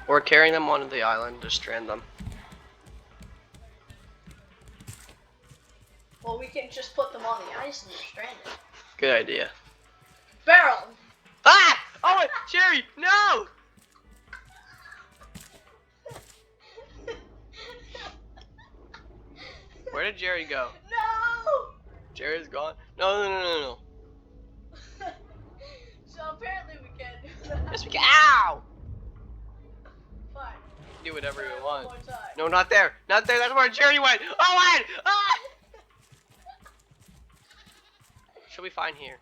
We're carrying them onto the island to strand them. Well, we can just put them on the ice and they're stranded. Good idea. Barrel! Ah! Oh, Jerry, no! Where did Jerry go? No! Jerry's gone. No. So apparently we can't do that. Yes, we can. Ow! Fine. Do whatever you One want. more time. No, not there. Not there. That's where Jerry went. Oh, wait! Ah! She'll be fine here.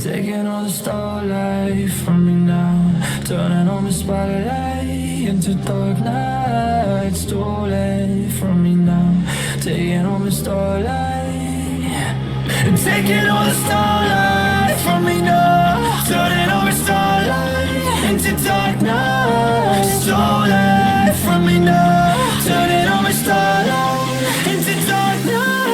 Taking all the starlight from me now, turning on the spotlight into dark night. Stolen from me now, taking all the starlight. Taking all the starlight from me now, turning all the starlight into dark night. Stolen from me now, turning all the starlight into dark night.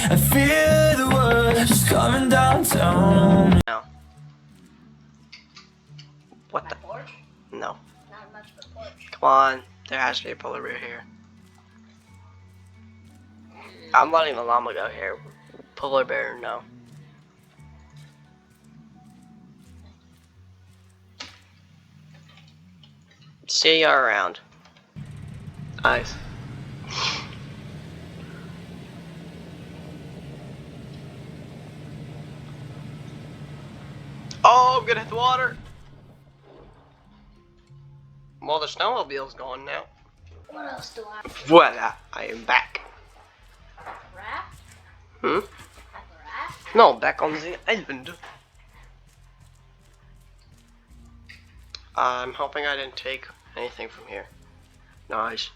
I feel the world just coming downtown. No. What the? Porch? No. Not much of a porch. Come on. There has to be a polar bear here. I'm letting the llama go here. Polar bear, no. See you around. Nice. Oh, I'm gonna hit the water. Well, the snowmobile's gone now. What else do I? Voila, I am back. Raft? Hmm? At the raft? No, back on the island. I'm hoping I didn't take anything from here. Nice.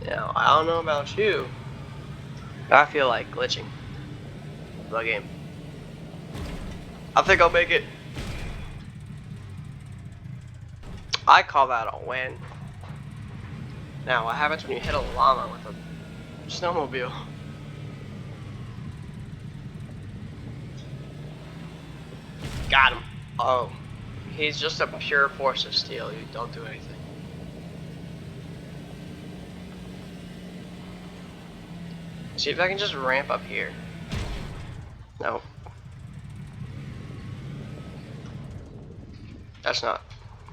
Now, I don't know about you, but I feel like glitching the game. I think I'll make it. I call that a win. Now, what happens when you hit a llama with a snowmobile? Got him. Oh, he's just a pure force of steel. You don't do anything. See if I can just ramp up here. No. That's not.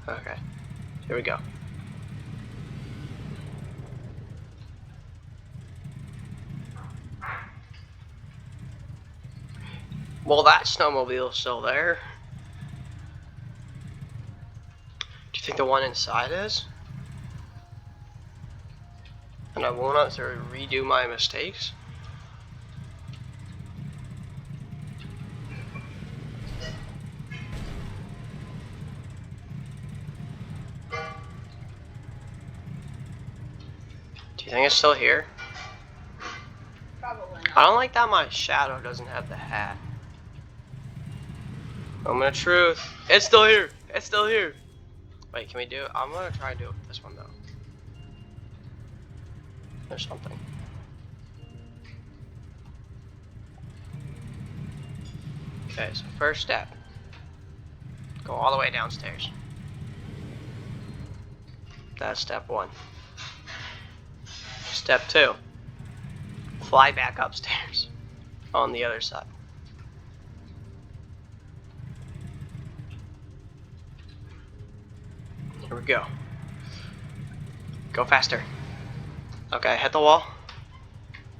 Okay. Here we go. Well, that snowmobile's still there. Do you think the one inside is? And I won't have to redo my mistakes? Do you think it's still here? Probably not. I don't like that my shadow doesn't have the hat. Moment of truth. It's still here. It's still here. Wait, can we do it? I'm gonna try to do it with this one though. There's something. Okay, so first step. Go all the way downstairs. That's step one. Step two. Fly back upstairs. On the other side. Here we go. Go faster. Okay, hit the wall.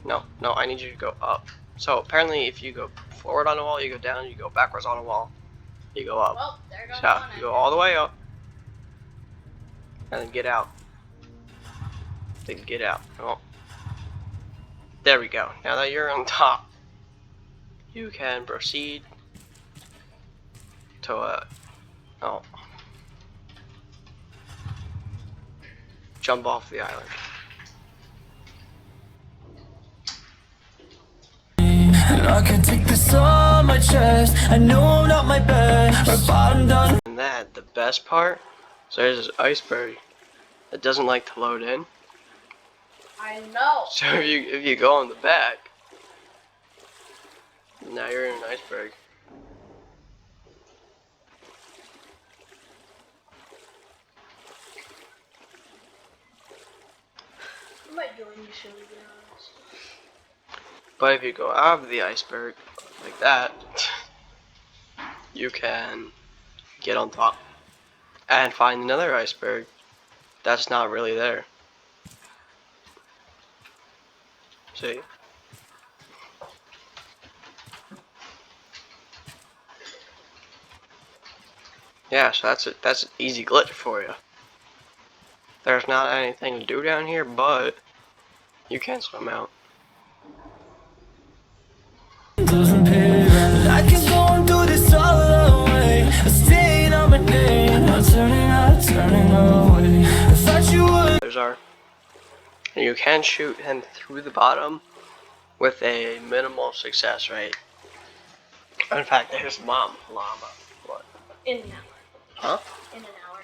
No, I need you to go up. So apparently if you go forward on the wall, you go down, you go backwards on the wall, you go up. Well, there goes So one. you go all the way up. And then get out. Then get out. Oh. There we go. Now that you're on top, you can proceed to jump off the island. And I can take this on my chest. I know I'm not my best. Rock bottom done. And that, the best part, so there's this iceberg that doesn't like to load in. I know. So if you go on the back, now you're in an iceberg. I might join you soon, to be honest. But if you go out of the iceberg like that, you can get on top and find another iceberg that's not really there. See? Yeah, so that's an easy glitch for you. There's not anything to do down here, but you can swim out. Doesn't pay. But I can go and do this all the way. Staying on my name. Not turning away. I thought you would. There's our. And you can shoot him through the bottom with a minimal success rate. In fact, there's Mom Llama. What? In an hour. Huh? In an hour.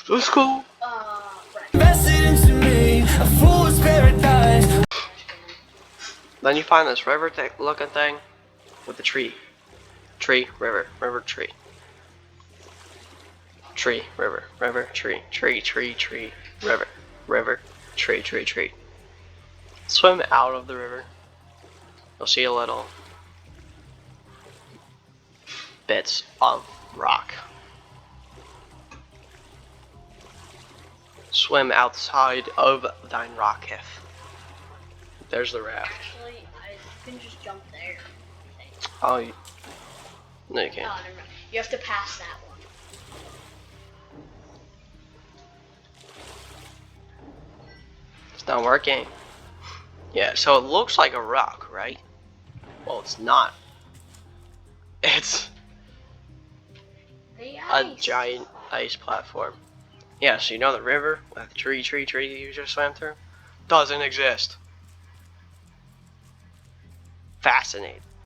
Let's go. Right. Invested into me. A fool's paradise. Then you find this river looking thing with the tree. Tree, river, river, tree. Tree, river, river, tree, tree, tree, tree, river, river, tree, tree, tree. Swim out of the river. You'll see a little bits of rock. Swim outside of thine rocketh. There's the raft. Actually, I can just jump there. I think. Oh, no you Oh, can't. never mind. You have to pass that one. It's not working. Yeah, so it looks like a rock, right? Well, it's not. It's The a ice. giant ice platform. Yeah, so you know the river with the tree you just swam through? Doesn't exist. Fascinating.